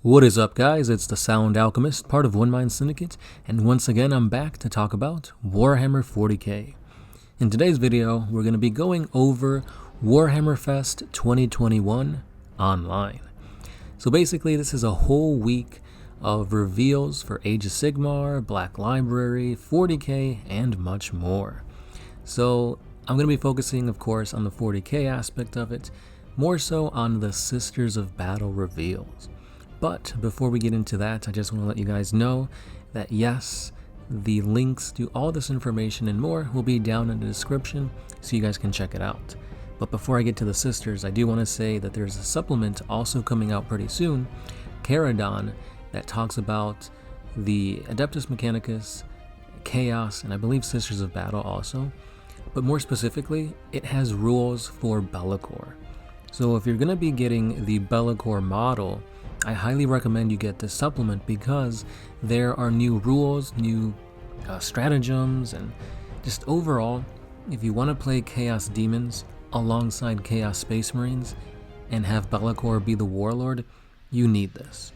What is up, guys? It's the Sound Alchemist, part of One Mind Syndicate, and once again I'm back to talk about Warhammer 40k. In today's video, we're going to be going over Warhammer Fest 2021 online. So basically, this is a whole week of reveals for Age of Sigmar, Black Library, 40k, and much more. So I'm going to be focusing, of course, on the 40k aspect of it, more so on the Sisters of Battle reveals. But before we get into that, I just want to let you guys know that yes, the links to all this information and more will be down in the description so you guys can check it out. But before I get to the sisters, I do want to say that there's a supplement also coming out pretty soon, Caradon, that talks about the Adeptus Mechanicus, Chaos, and I believe Sisters of Battle also. But more specifically, it has rules for Be'lakor. So if you're going to be getting the Be'lakor model, I highly recommend you get this supplement because there are new rules, new stratagems, and just overall, if you want to play Chaos Demons alongside Chaos Space Marines and have Be'lakor be the Warlord, you need this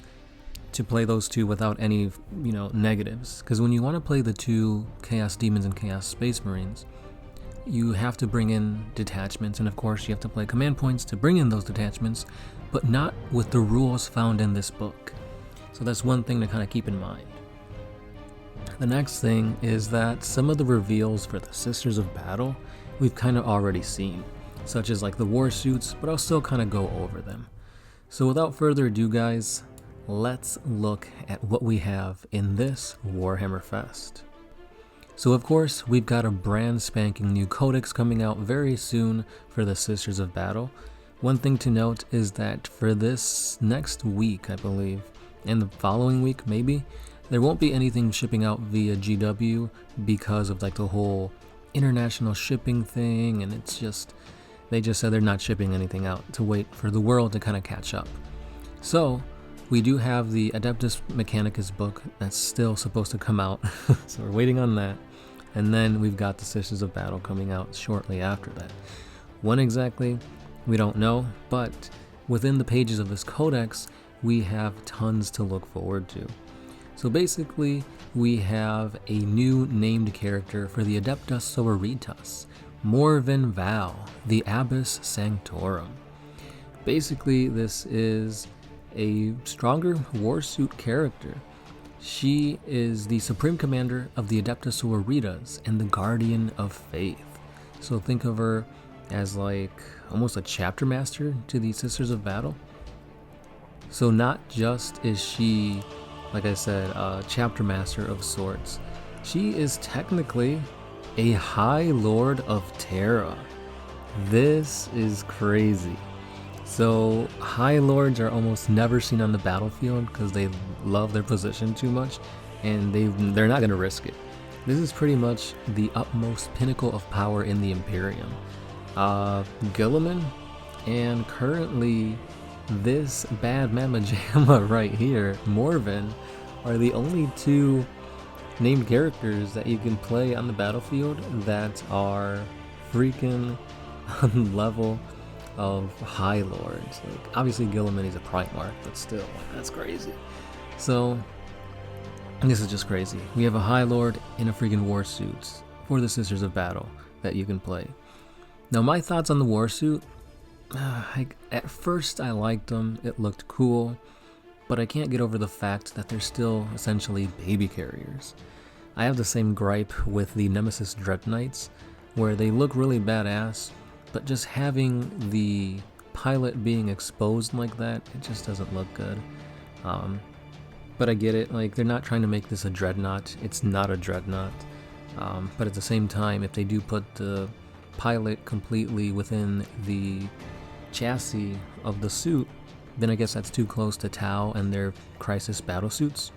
to play those two without any, negatives. Because when you want to play the two Chaos Demons and Chaos Space Marines, you have to bring in detachments, and of course you have to play command points to bring in those detachments, but not with the rules found in this book. So that's one thing to kind of keep in mind. The next thing is that some of the reveals for the Sisters of Battle we've kind of already seen, such as like the war suits, but I'll still kind of go over them. So without further ado, guys, let's look at what we have in this Warhammer Fest. So of course, we've got a brand spanking new codex coming out very soon for the Sisters of Battle. One thing to note is that for this next week, I believe, and the following week maybe, there won't be anything shipping out via GW because of like the whole international shipping thing, and they just said they're not shipping anything out to wait for the world to kind of catch up. So we do have the Adeptus Mechanicus book that's still supposed to come out, so we're waiting on that. And then we've got the Sisters of Battle coming out shortly after that. When exactly, we don't know, but within the pages of this codex, we have tons to look forward to. So basically, we have a new named character for the Adeptus Sororitas, Morven Val, the Abbess Sanctorum. Basically, this is a stronger warsuit character. She is the Supreme Commander of the Adeptus Sororitas and the Guardian of Faith. So think of her as like almost a chapter master to the Sisters of Battle. So not just is she, like I said, a chapter master of sorts, she is technically a High Lord of Terra. This is crazy. So High Lords are almost never seen on the battlefield because they love their position too much, and they're not going to risk it. This is pretty much the utmost pinnacle of power in the Imperium. Guilliman and currently this bad mamma jamma right here, Morven, are the only two named characters that you can play on the battlefield that are freaking on level of High Lords. Like, obviously Guilliman is a Primarch, but still, that's crazy. So this is just crazy. We have a High Lord in a freaking war suit for the Sisters of Battle that you can play. Now my thoughts on the warsuit, at first I liked them, it looked cool, but I can't get over the fact that they're still essentially baby carriers. I have the same gripe with the Nemesis Dreadnights, where they look really badass, but just having the pilot being exposed like that, it just doesn't look good. But I get it, like they're not trying to make this a dreadnought, it's not a dreadnought. But at the same time, if they do put the pilot completely within the chassis of the suit, then I guess that's too close to Tau and their Crisis battle suits.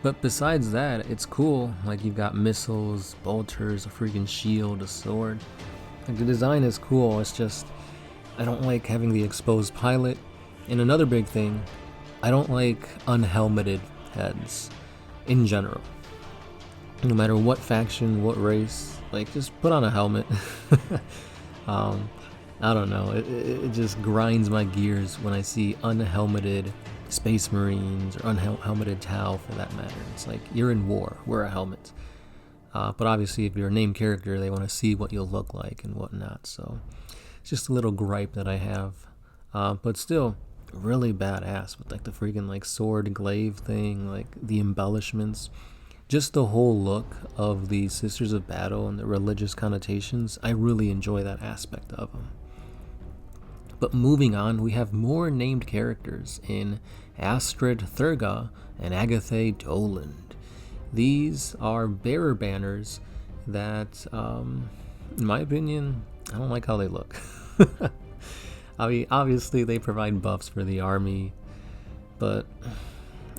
But besides that, it's cool. Like you've got missiles, bolters, a freaking shield, a sword. Like the design is cool, it's just I don't like having the exposed pilot. And another big thing, I don't like unhelmeted heads in general. No matter what faction, what race, like just put on a helmet. I don't know, it just grinds my gears when I see unhelmeted Space Marines or unhelmeted Tau for that matter. It's like, you're in war, wear a helmet. But obviously if you're a named character, they want to see what you'll look like and whatnot, so it's just a little gripe that I have. But still, really badass with like the freaking like sword glaive thing, like the embellishments, just the whole look of the Sisters of Battle and the religious connotations. I really enjoy that aspect of them. But moving on, we have more named characters in Astrid, Thurga, and Agatha, Doland. These are bearer banners that, in my opinion, I don't like how they look. I mean, obviously they provide buffs for the army, but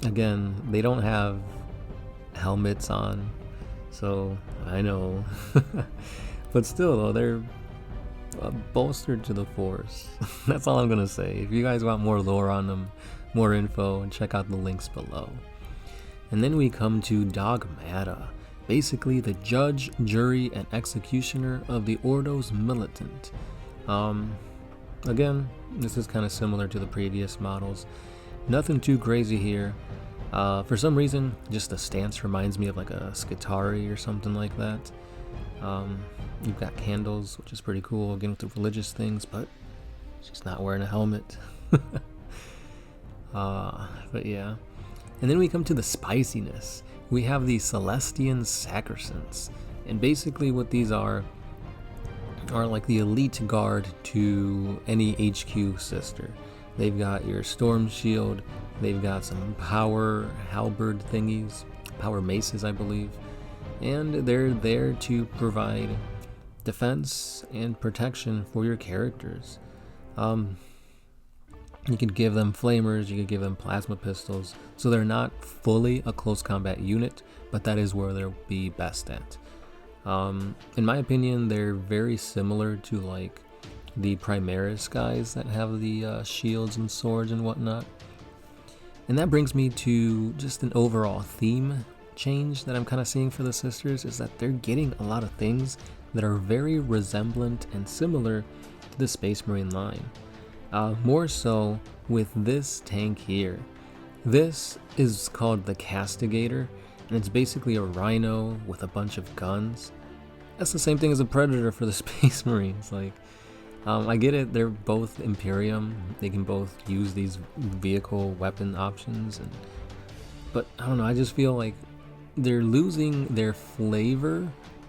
again, they don't have helmets on, so I know. But still though, they're bolstered to the force. That's all I'm gonna say. If you guys want more lore on them, more info, and check out the links below. And then we come to Dogmata, basically the judge, jury, and executioner of the Ordos Militant. Again, this is kind of similar to the previous models. Nothing too crazy here. For some reason, just the stance reminds me of like a Skitarii or something like that. You've got candles, which is pretty cool, getting through religious things, but she's not wearing a helmet. But yeah. And then we come to the spiciness. We have the Celestian Sacrosancts. And basically what these are like the elite guard to any HQ sister. They've got your storm shield, they've got some power halberd thingies, power maces I believe, and they're there to provide defense and protection for your characters. You could give them flamers, you could give them plasma pistols, so they're not fully a close combat unit, but that is where they'll be best at. In my opinion, they're very similar to like the Primaris guys that have the shields and swords and whatnot. And that brings me to just an overall theme change that I'm kind of seeing for the sisters, is that they're getting a lot of things that are very resemblant and similar to the Space Marine line. More so with this tank here. This is called the Castigator, and it's basically a rhino with a bunch of guns. That's the same thing as a Predator for the Space Marines. Like, I get it, they're both Imperium, they can both use these vehicle weapon options, but I don't know, I just feel like they're losing their flavor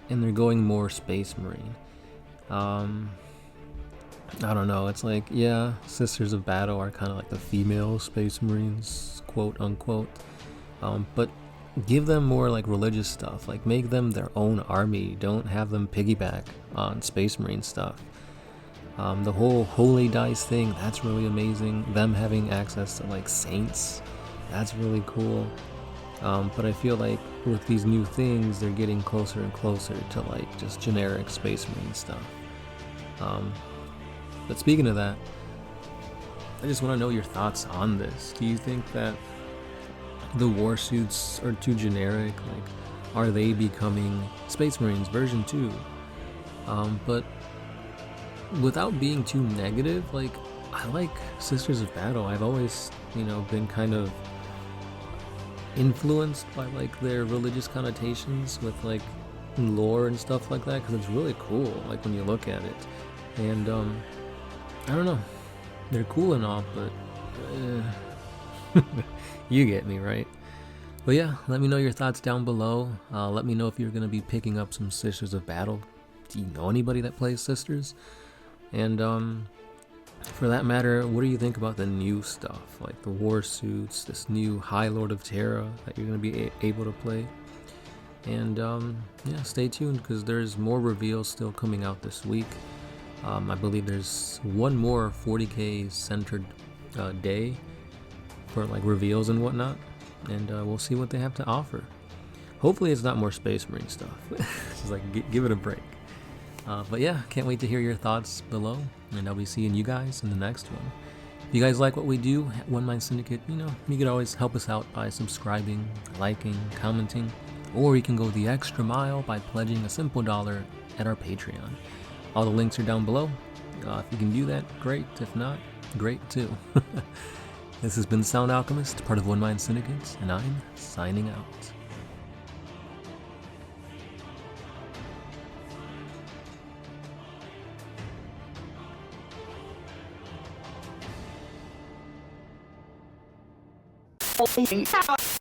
and they're going more Space Marine. I don't know, it's like, yeah, Sisters of Battle are kind of like the female Space Marines, quote unquote, but give them more like religious stuff, like make them their own army, don't have them piggyback on Space Marine stuff. The whole holy dice thing, that's really amazing. Them having access to like saints, that's really cool. But I feel like with these new things, they're getting closer and closer to like just generic Space Marine stuff. But speaking of that, I just want to know your thoughts on this. Do you think that the war suits are too generic? Like, are they becoming Space Marines version 2? But without being too negative, like, I like Sisters of Battle. I've always, been kind of influenced by like their religious connotations with like lore and stuff like that, because it's really cool, like when you look at it. And I don't know, they're cool and all, but you get me, right? But yeah, let me know your thoughts down below. Let me know if you're going to be picking up some Sisters of Battle. Do you know anybody that plays Sisters? And for that matter, what do you think about the new stuff, like the war suits, this new High Lord of Terra that you're going to be able to play? And yeah, stay tuned, because there's more reveals still coming out this week. I believe there's one more 40k centered day for like reveals and whatnot, and we'll see what they have to offer. Hopefully it's not more Space Marine stuff. Just like give it a break. But yeah, can't wait to hear your thoughts below, and I'll be seeing you guys in the next one. If you guys like what we do at One Mind Syndicate, you could always help us out by subscribing, liking, commenting, or you can go the extra mile by pledging a simple $1 at our Patreon. All the links are down below. If you can do that, great. If not, great too. This has been Sound Alchemist, part of One Mind Syndicate, and I'm signing out. Out.